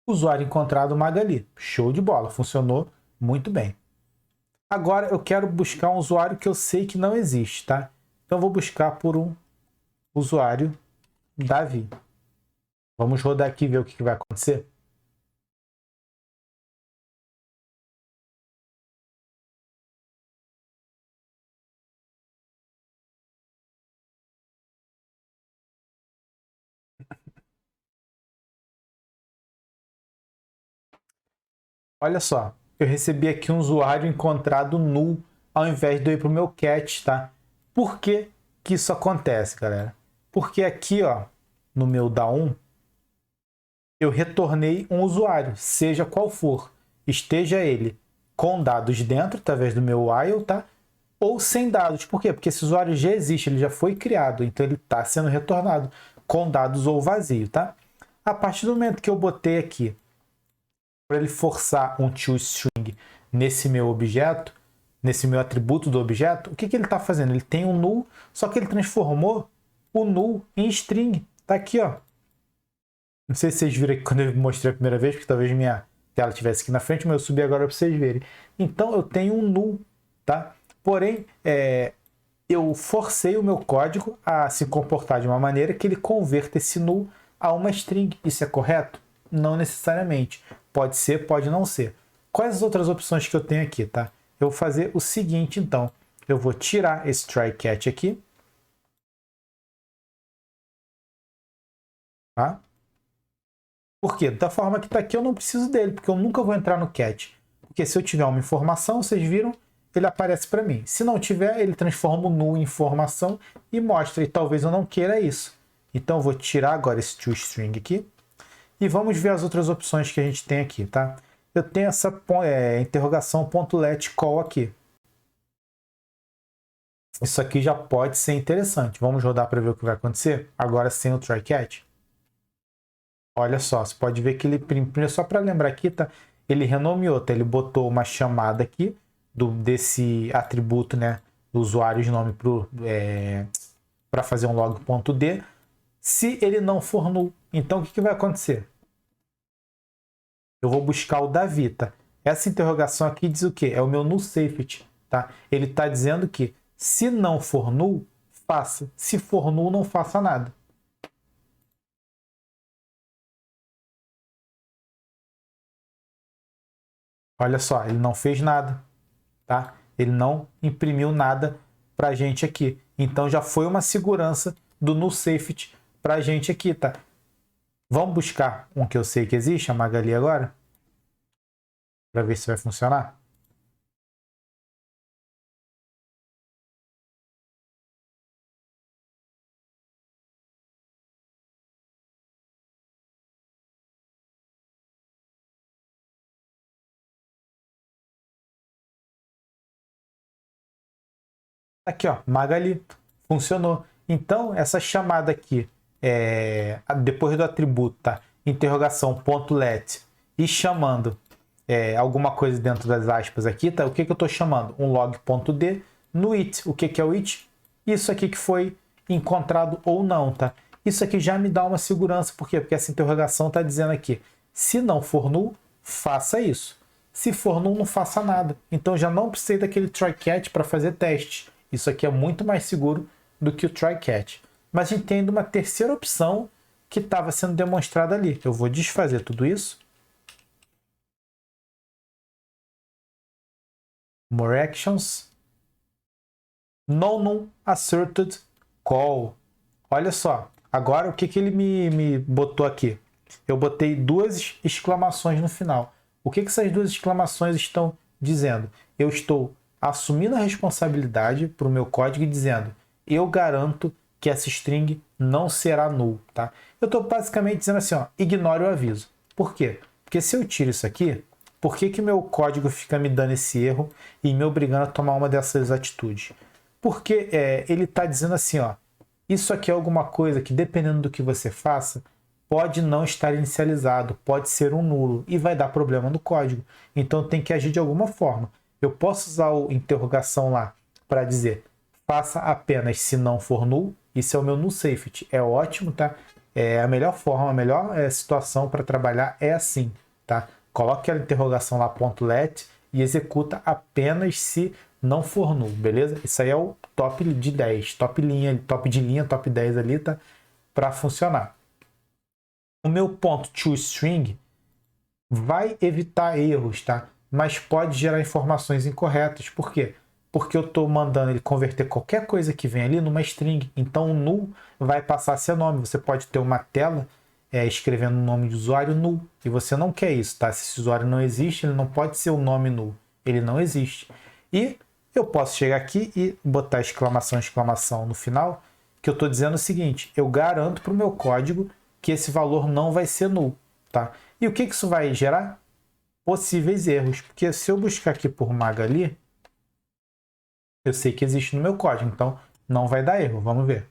Usuário encontrado Magali. Show de bola, funcionou muito bem. Agora eu quero buscar um usuário que eu sei que não existe, tá? Então eu vou buscar por um usuário Davi. Vamos rodar aqui e ver o que vai acontecer. Olha só, eu recebi aqui um usuário encontrado null ao invés de eu ir para o meu cat, tá? Por que que isso acontece, galera? Porque aqui, ó, no meu DA1, eu retornei um usuário, seja qual for, esteja ele com dados dentro, através do meu while, tá? Ou sem dados. Por quê? Porque esse usuário já existe, ele já foi criado, então ele está sendo retornado com dados ou vazio, tá? A partir do momento que eu botei aqui para ele forçar um toString nesse meu objeto, nesse meu atributo do objeto, o que ele está fazendo? Ele tem um null, só que ele transformou o null em string. Tá aqui, ó. Não sei se vocês viram aqui quando eu mostrei a primeira vez, porque talvez minha tela estivesse aqui na frente, mas eu subi agora para vocês verem. Então eu tenho um null, tá? Porém, eu forcei o meu código a se comportar de uma maneira que ele converta esse null a uma string. Isso é correto? Não necessariamente. Pode ser, pode não ser. Quais as outras opções que eu tenho aqui, tá? Eu vou fazer o seguinte, então. Eu vou tirar esse try-catch aqui. Tá? Por quê? Da forma que está aqui, eu não preciso dele, porque eu nunca vou entrar no catch. Porque se eu tiver uma informação, vocês viram, ele aparece para mim. Se não tiver, ele transforma o null em informação e mostra. E talvez eu não queira isso. Então eu vou tirar agora esse toString aqui. E vamos ver as outras opções que a gente tem aqui, tá? Eu tenho essa interrogação .let call aqui. Isso aqui já pode ser interessante. Vamos rodar para ver o que vai acontecer? Agora sem o try-catch. Olha só, você pode ver que ele, só para lembrar aqui, tá? Ele renomeou, tá? Ele botou uma chamada aqui desse atributo, né? Do usuário de nome para fazer um log.d. Se ele não for null, então o que vai acontecer? Eu vou buscar o Davi, tá? Essa interrogação aqui diz o quê? É o meu null safety, tá? Ele está dizendo que se não for null, faça. Se for null, não faça nada. Olha só, ele não fez nada, tá? Ele não imprimiu nada para a gente aqui. Então já foi uma segurança do null safety para a gente aqui, tá? Vamos buscar um que eu sei que existe, a Magali agora, para ver se vai funcionar. Aqui, ó, Magali, funcionou. Então, essa chamada aqui, depois do atributo, tá? Interrogação, ponto .let, e chamando alguma coisa dentro das aspas aqui, tá? O que eu estou chamando? Um log.d no it. O que é o it? Isso aqui que foi encontrado ou não, tá? Isso aqui já me dá uma segurança, por quê? Porque essa interrogação está dizendo aqui, se não for null, faça isso. Se for null, não faça nada. Então já não precisei daquele try-catch para fazer teste. Isso aqui é muito mais seguro do que o try-catch. Mas a gente tem uma terceira opção que estava sendo demonstrada ali. Eu vou desfazer tudo isso. More actions. Non asserted call. Olha só. Agora o que ele me botou aqui? Eu botei duas exclamações no final. O que essas duas exclamações estão dizendo? Eu estou assumindo a responsabilidade para o meu código e dizendo: eu garanto que essa string não será null, tá? Eu estou basicamente dizendo assim, ó, ignore o aviso. Por quê? Porque se eu tiro isso aqui, por que que meu código fica me dando esse erro e me obrigando a tomar uma dessas atitudes? Porque ele está dizendo assim, ó, isso aqui é alguma coisa que, dependendo do que você faça, pode não estar inicializado, pode ser um nulo e vai dar problema no código. Então tem que agir de alguma forma. Eu posso usar o interrogação lá para dizer faça apenas se não for null. Isso é o meu null safety. É ótimo, tá? É a melhor forma, a melhor situação para trabalhar é assim, tá? Coloque a interrogação lá, .let, e executa apenas se não for null, beleza? Isso aí é o top de 10, top de linha, top 10 ali, tá? Para funcionar. O meu ponto toString vai evitar erros, tá? Mas pode gerar informações incorretas. Por quê? Porque eu estou mandando ele converter qualquer coisa que vem ali numa string. Então o null vai passar a ser nome. Você pode ter uma tela escrevendo o nome de usuário null. E você não quer isso, tá? Se esse usuário não existe, ele não pode ser o nome null. Ele não existe. E eu posso chegar aqui e botar exclamação, exclamação no final, que eu estou dizendo o seguinte: eu garanto para o meu código que esse valor não vai ser null, tá? E o que isso vai gerar? Possíveis erros. Porque se eu buscar aqui por Magali, eu sei que existe no meu código, então não vai dar erro. Vamos ver.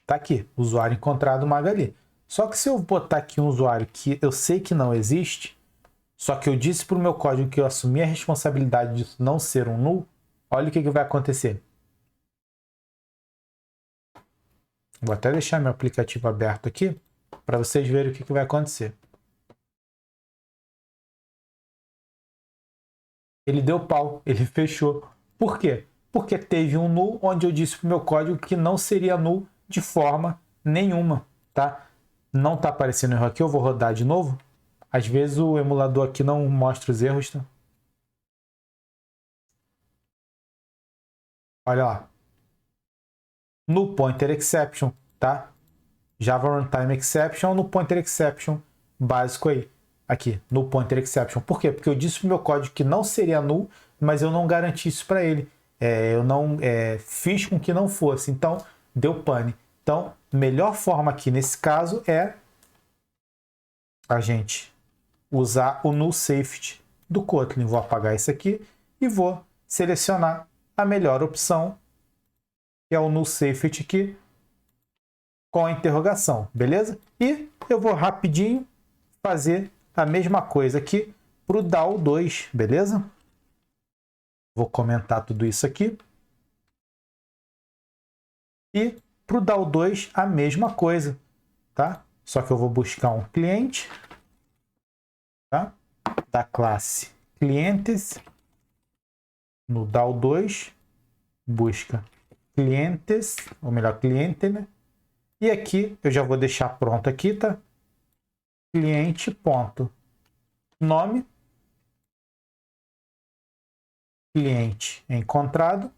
Tá aqui, usuário encontrado Magali. Só que se eu botar aqui um usuário que eu sei que não existe, só que eu disse para o meu código que eu assumi a responsabilidade disso não ser um null, olha o que vai acontecer. Vou até deixar meu aplicativo aberto aqui para vocês verem o que vai acontecer. Ele deu pau, ele fechou. Por quê? Porque teve um null onde eu disse para o meu código que não seria null de forma nenhuma, tá? Não está aparecendo erro aqui, eu vou rodar de novo. Às vezes o emulador aqui não mostra os erros, tá? Olha lá. No pointer exception, tá? Java Runtime Exception no pointer exception básico aí. Aqui, no pointer exception. Por quê? Porque eu disse pro meu código que não seria null, mas eu não garanti isso para ele. Eu não fiz com que não fosse. Então, deu pane. Então, melhor forma aqui nesse caso é a gente usar o null safety do Kotlin. Vou apagar isso aqui e vou selecionar a melhor opção, que é o null safety aqui, com a interrogação, beleza? E eu vou rapidinho fazer a mesma coisa aqui para o DAO 2, beleza? Vou comentar tudo isso aqui. E para o DAO 2 a mesma coisa, tá? Só que eu vou buscar um cliente, tá? Da classe clientes. No DAO 2, busca clientes, ou melhor, cliente, né? E aqui eu já vou deixar pronto aqui, tá? Cliente ponto nome, cliente encontrado,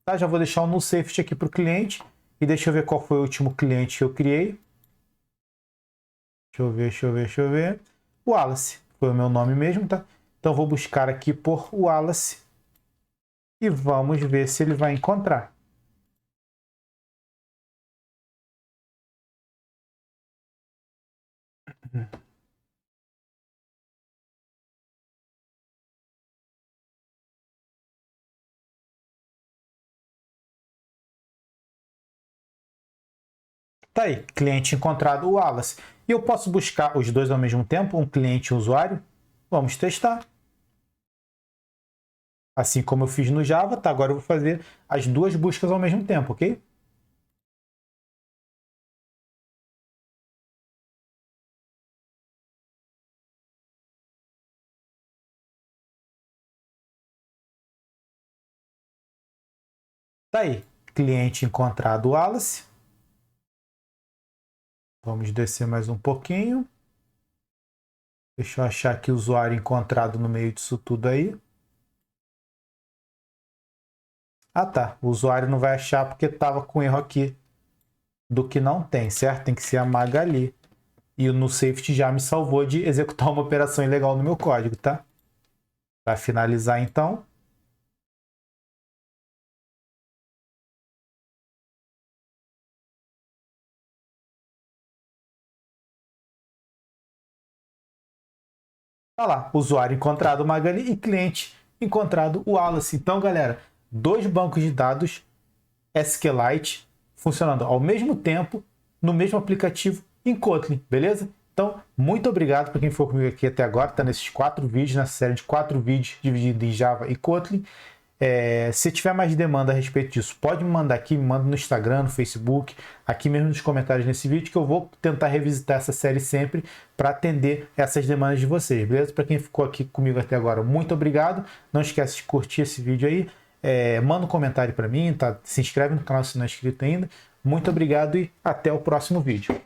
tá? Já vou deixar o null safety aqui para o cliente e deixa eu ver qual foi o último cliente que eu criei. Deixa eu ver. Wallace foi o meu nome mesmo, tá? Então vou buscar aqui por Wallace e vamos ver se ele vai encontrar. Tá aí, cliente encontrado, Wallace. E eu posso buscar os dois ao mesmo tempo, um cliente e um usuário? Vamos testar. Assim como eu fiz no Java, tá? Agora eu vou fazer as duas buscas ao mesmo tempo, ok? Tá aí, cliente encontrado, Wallace. Vamos descer mais um pouquinho. Deixa eu achar aqui o usuário encontrado no meio disso tudo aí. Ah tá, o usuário não vai achar porque estava com erro aqui do que não tem, certo? Tem que ser a Magali. E no safety já me salvou de executar uma operação ilegal no meu código, tá? Para finalizar então. Tá lá, usuário encontrado Magali e cliente encontrado o Wallace. Então, galera, dois bancos de dados SQLite funcionando ao mesmo tempo no mesmo aplicativo em Kotlin, beleza? Então, muito obrigado para quem ficou comigo aqui até agora. Está nesses 4 vídeos, nessa série de 4 vídeos divididos em Java e Kotlin. Se tiver mais demanda a respeito disso, pode me mandar aqui, me manda no Instagram, no Facebook, aqui mesmo nos comentários nesse vídeo, que eu vou tentar revisitar essa série sempre para atender essas demandas de vocês, beleza? Para quem ficou aqui comigo até agora, muito obrigado. Não esquece de curtir esse vídeo aí, manda um comentário para mim, tá? Se inscreve no canal se não é inscrito ainda. Muito obrigado e até o próximo vídeo.